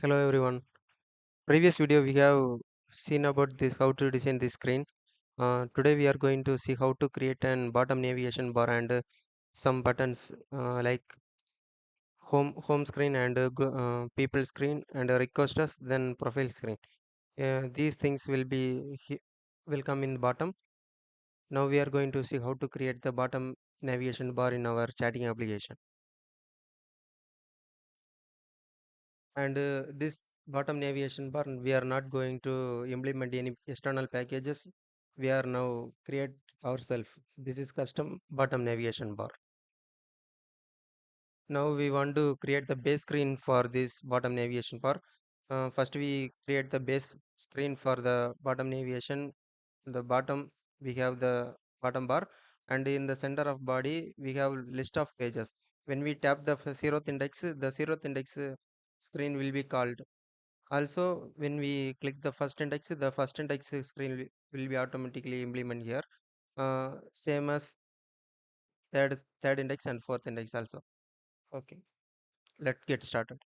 Hello everyone. Previous video we have seen about this how to design this screen. Today we are going to see how to create an bottom navigation bar and some buttons like home screen and people screen and request us then profile screen. These things will come in bottom. Now we are going to see how to create the bottom navigation bar in our chatting application. And this bottom navigation bar we are not going to implement any external packages. We are now create ourselves. This is custom bottom navigation bar. Now we want to create the base screen for this bottom navigation bar. First we create the base screen for the bottom navigation. The bottom we have the bottom bar, and in the center of body we have list of pages. When we tap the zeroth index, the zeroth index screen will be called. Also, when we click the first index screen will be automatically implemented here. Same as third index and fourth index also. Okay, let's get started.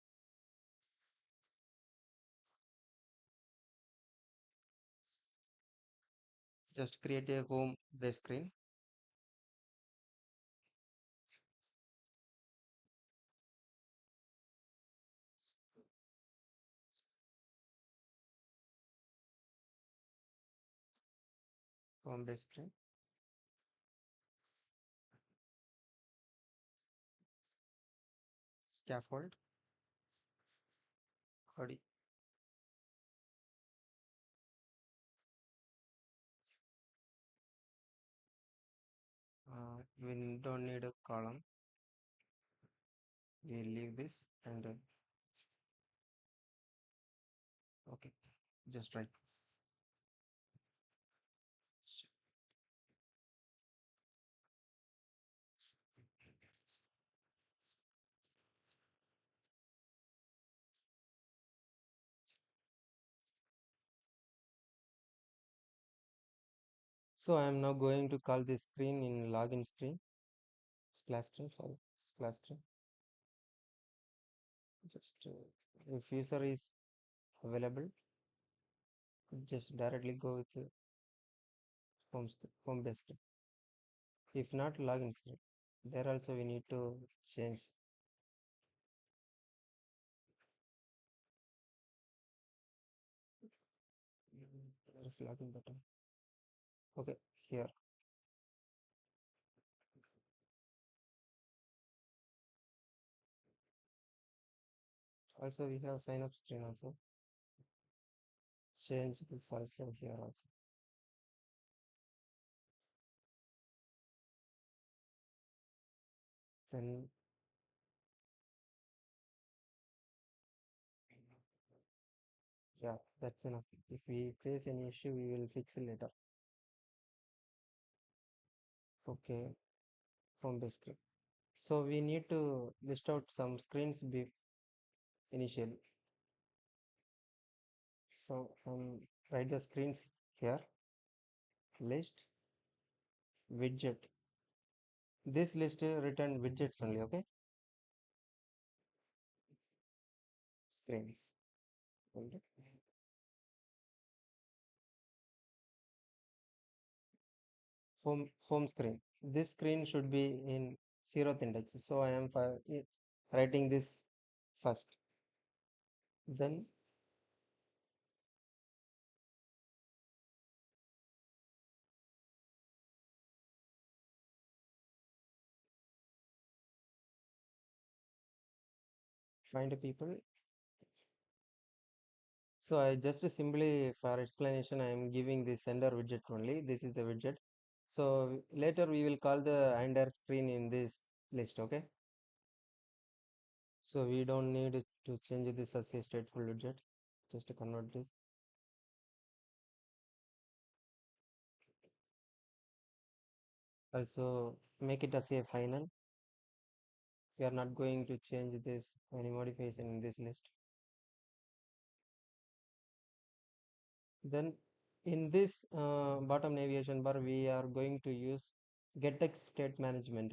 Just create a home base screen. Home base screen. Scaffold. Body. We don't need a column. We leave this and okay, just right. So I am now going to call this screen in login screen. Splash screen. Sorry, splash screen. Just if user is available, just directly go with the home base screen. If not, login screen. There also we need to change. There is login button. Okay, here. Also we have sign up screen also. Change this also here also. Then yeah, that's enough. If we face any issue, we will fix it later. Okay, from the screen. So we need to list out some screens initially. So write the screens here. List widget. This list return widgets only. Okay, screens. Hold it. Home screen. This screen should be in zeroth index, so I am writing this first. Then find people. So I just simply for explanation I am giving the sender widget only. This is the widget. So later we will call the under screen in this list. Okay, so we don't need to change this as a stateful widget. Just to convert this. Also make it as a final. We are not going to change this any modification in this list. Then in this bottom navigation bar we are going to use getX state management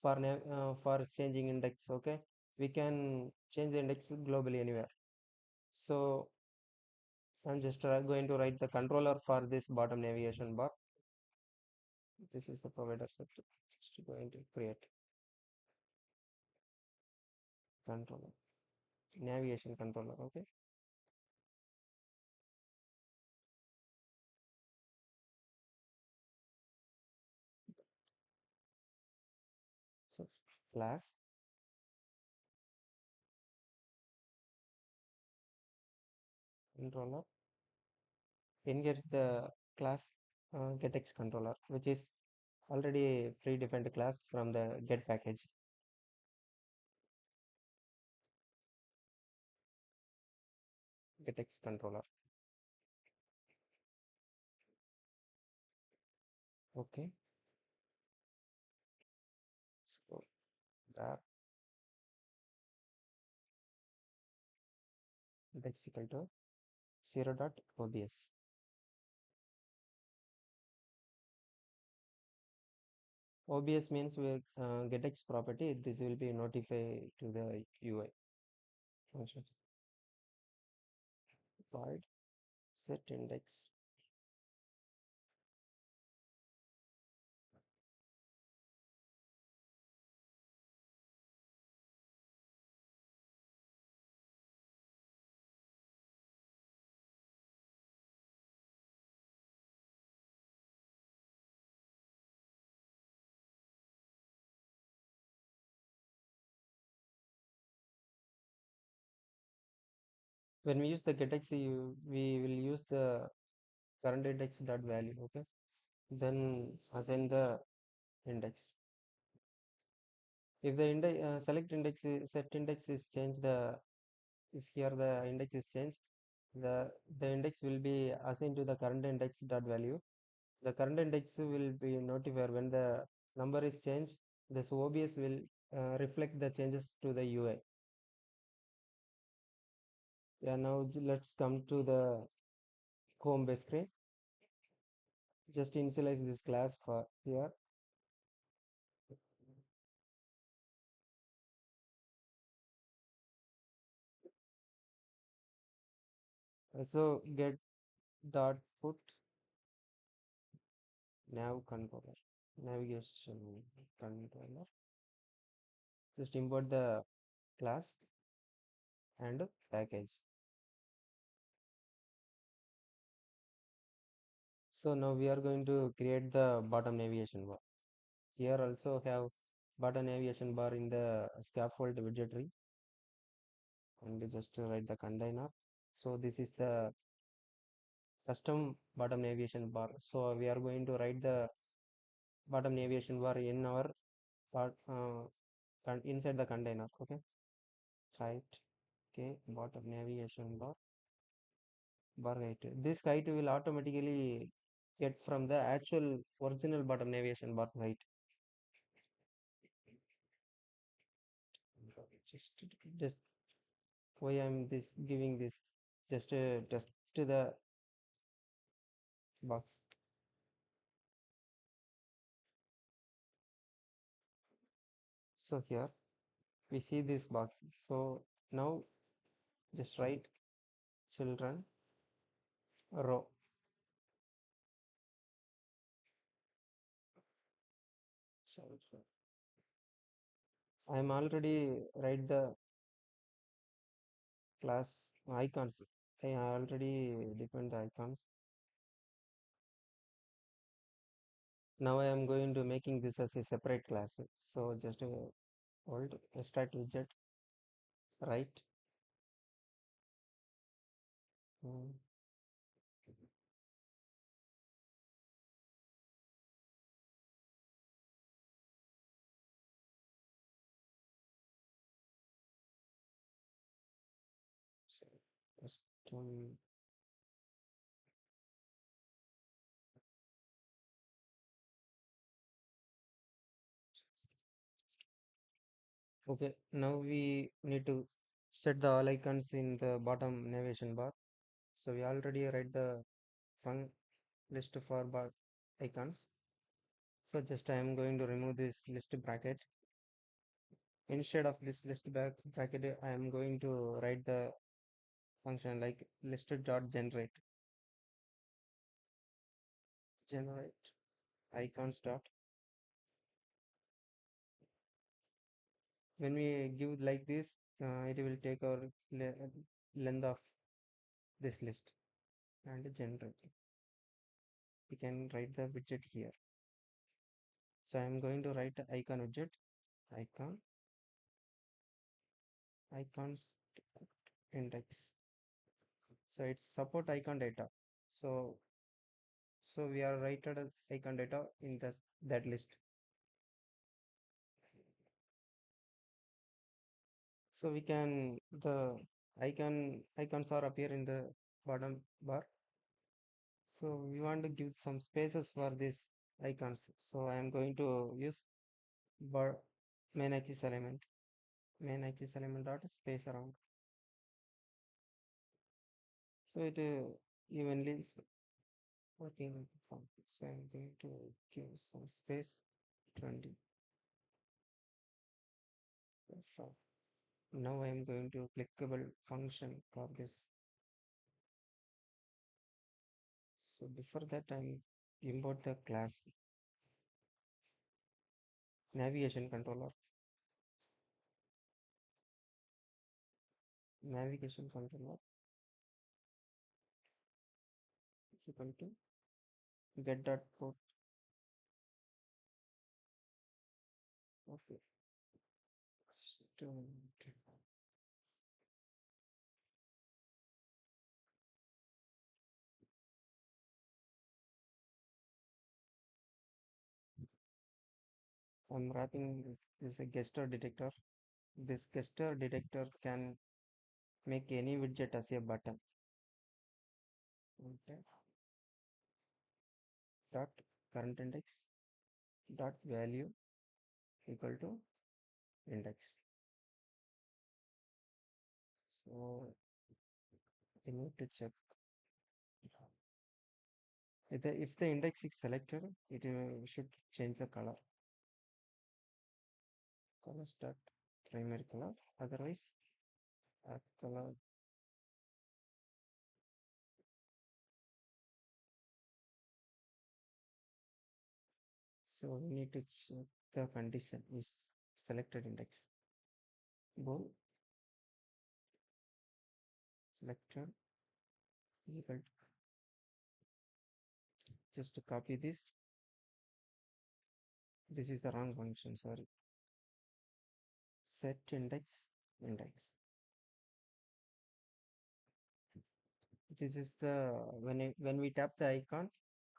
for changing index. Okay, we can change the index globally anywhere. So I'm just going to write the controller for this bottom navigation bar. This is the provider set. Just going to create controller, navigation controller. Okay. So class controller, inherit the class getX controller, which is already a predefined class from the get package. GetX controller. Okay. So that that's equal to 0.obs. OBS means we getX property. This will be notified to the UI functions. Void set index. When we use the getX, we will use the current index dot value. Okay. Then assign the index. If the index select index set index is changed, the if here the index is changed, the index will be assigned to the current index dot value. The current index will be notified when the number is changed. This OBS will reflect the changes to the UI. Yeah, now let's come to the home base screen. Just initialize this class for here. Also get dot put nav controller, navigation controller. Just import the class and package. So now we are going to create the bottom navigation bar. Here also have bottom navigation bar in the scaffold widget tree, and just write the container. So this is the custom bottom navigation bar. So we are going to write the bottom navigation bar in our part inside the container. Okay, height. Okay, bottom navigation bar height. This height will automatically get from the actual original bottom navigation bar height. Just why I'm this giving this, just test to the box. So here we see this box. So now just write children row. So I'm already write the class icons. I already defined the icons. Now I am going to making this as a separate class. So just hold extract widget, right. Mm, so custom. Okay, now we need to set the all icons in the bottom navigation bar. So we already write the func list for bar icons. So just I am going to remove this list bracket. Instead of this list bracket, I am going to write the function like listed dot generate icons dot. When we give like this, it will take our length of this list and generate. We can write the widget here. So I am going to write icon widget, icon, icons index. So it's support icon data. So we are writed as icon data in that list. So we can the icons are appear in the bottom bar. So we want to give some spaces for these icons. So I am going to use bar main axis element dot space around. So it evenly is working fine. So I'm going to give some space 20. So now I am going to clickable function for this. So before that I import the class navigation controller. Navigation controller is equal to get dot port. Okay. So, I'm wrapping this a gesture detector. This gesture detector can make any widget as a button. Okay. Dot current index dot value equal to index. So I need to check if the index is selected, it should change the color. Color start primary color. Otherwise, color. So we need to check the condition is selected index. Bool selected is equal to, just to copy this. This is the wrong function. Sorry. Set index. This is the when we tap the icon,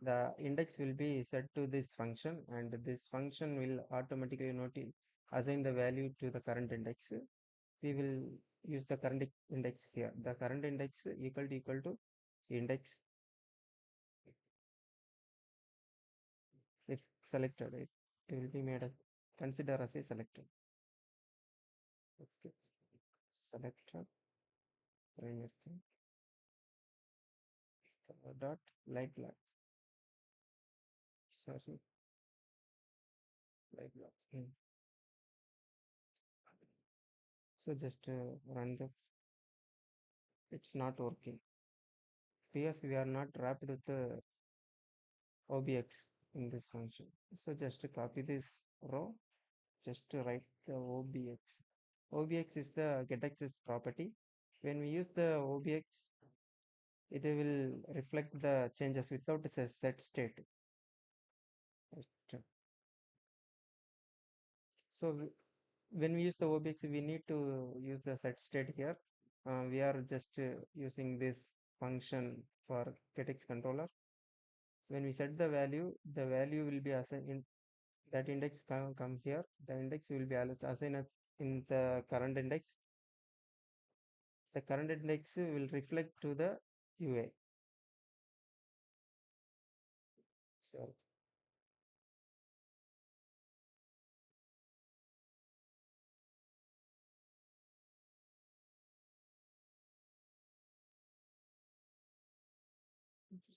the index will be set to this function, and this function will automatically assign the value to the current index. We will use the current index here. The current index equal to index if selected. It will be made as consider as a selected. Okay, selected primary key, color dot light black. Sorry, light black. So just run the. It's not working because we are not wrapped with the obx in this function. So just copy this row, just write the obx. Obx is the getAccess property. When we use the obx, it will reflect the changes without a set state. Right. So when we use the obx, we need to use the set state here. We are just using this function for getX controller. When we set the value will be assigned in that index come here. The index will be assigned in the current index. The current index will reflect to the UA. So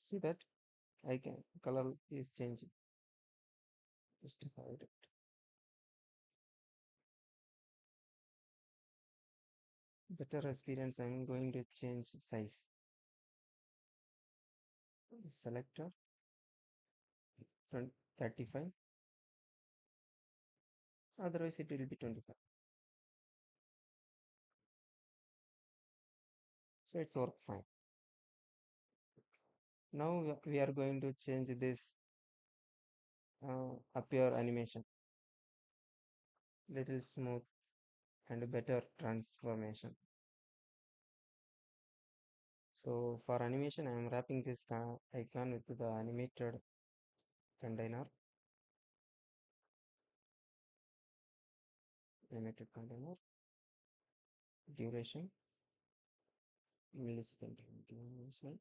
see that I can color is changing. Just hide. It. better experience, I'm going to change size. Selector from 35, otherwise it will be 25. So it's work fine. Now we are going to change this appear animation, little smooth and better transformation. So for animation, I am wrapping this icon with the animated container, animated container, duration, millisecond, duration,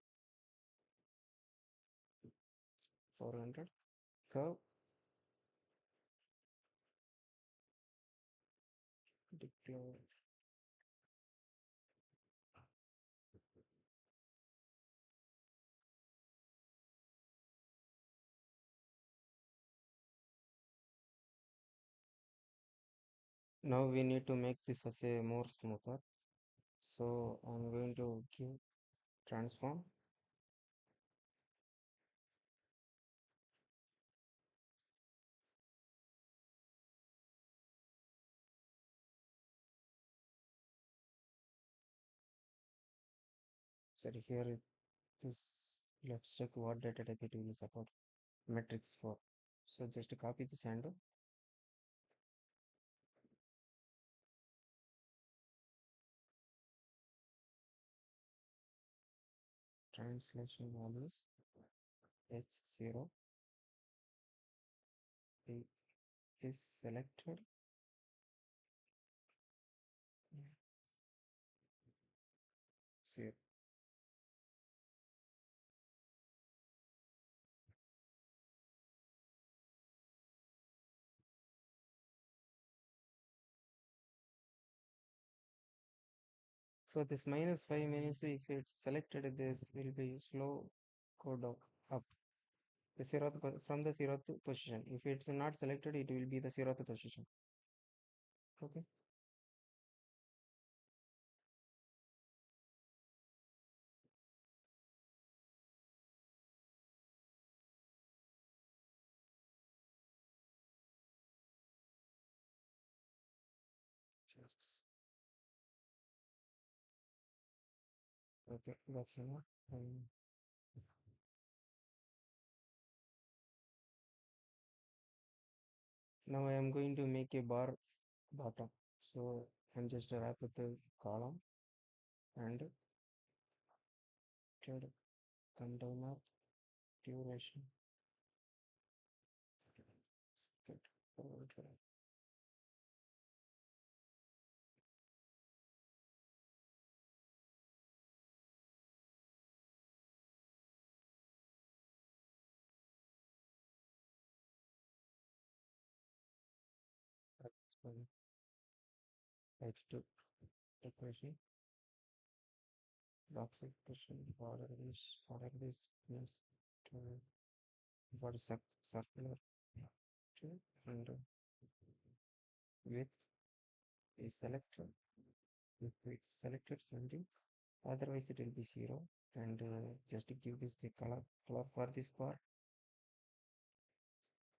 400, curve, deploy. Now we need to make this as a more smoother. So I'm going to give transform. Sorry, here this, let's check what data type it will support. Matrix 4. So just copy this and translation values H0 is selected. Zero. So this -5 means if it's selected, this will be slow go down up the from the zeroth position. If it's not selected, it will be the zeroth position. Okay. Just okay. That's enough. Now I am going to make a bar bottom. So I'm just wrap with the column and thread container duration. Get forward. H2 decoration. Box expression. Border this yes to body circular to and width is selected. If it's selected something, otherwise it will be 0. And just to give this the color for this bar.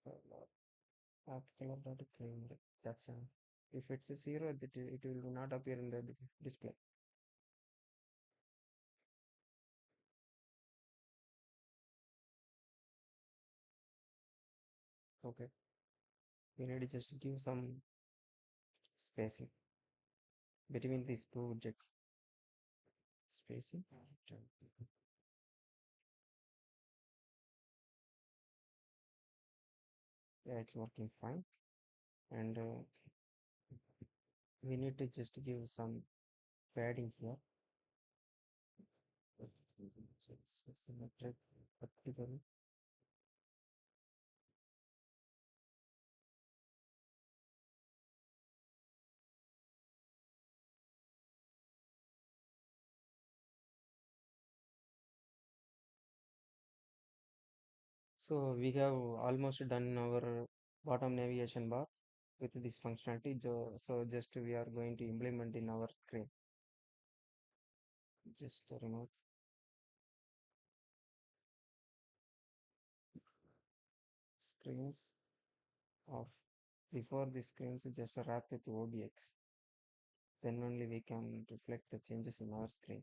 Color dot primary. That's if it's a 0, that it will not appear in the display. Okay. We need to just give some spacing between these two objects. Spacing. Yeah, it's working fine. And we need to just give some padding here. Symmetric vertically. So we have almost done our bottom navigation bar with this functionality. So just we are going to implement in our screen. just remove screens off. Before the screens, just wrap with OBX. Then only we can reflect the changes in our screen.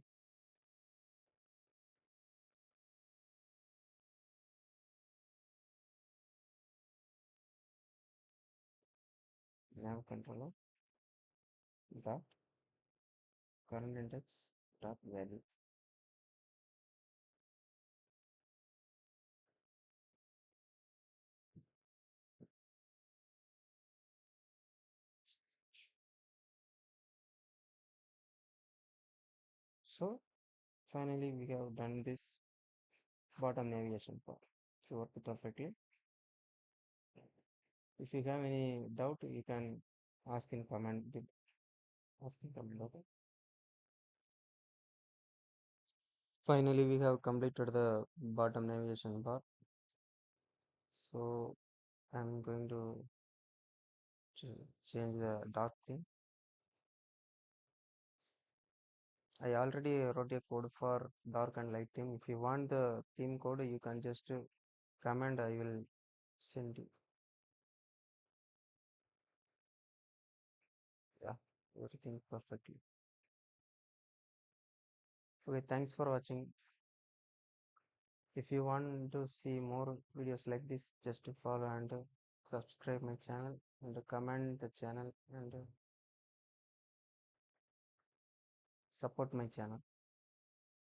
Nav controller dot current index dot value. So finally we have done this bottom navigation part. So worked perfectly. If you have any doubt, you can ask in comment. Ask in comment. Okay. Finally, we have completed the bottom navigation bar. So I'm going to change the dark theme. I already wrote a code for dark and light theme. If you want the theme code, you can just comment. I will send you. Yeah, everything perfectly. Okay, thanks for watching. If you want to see more videos like this, just follow and subscribe my channel and comment the channel and support my channel.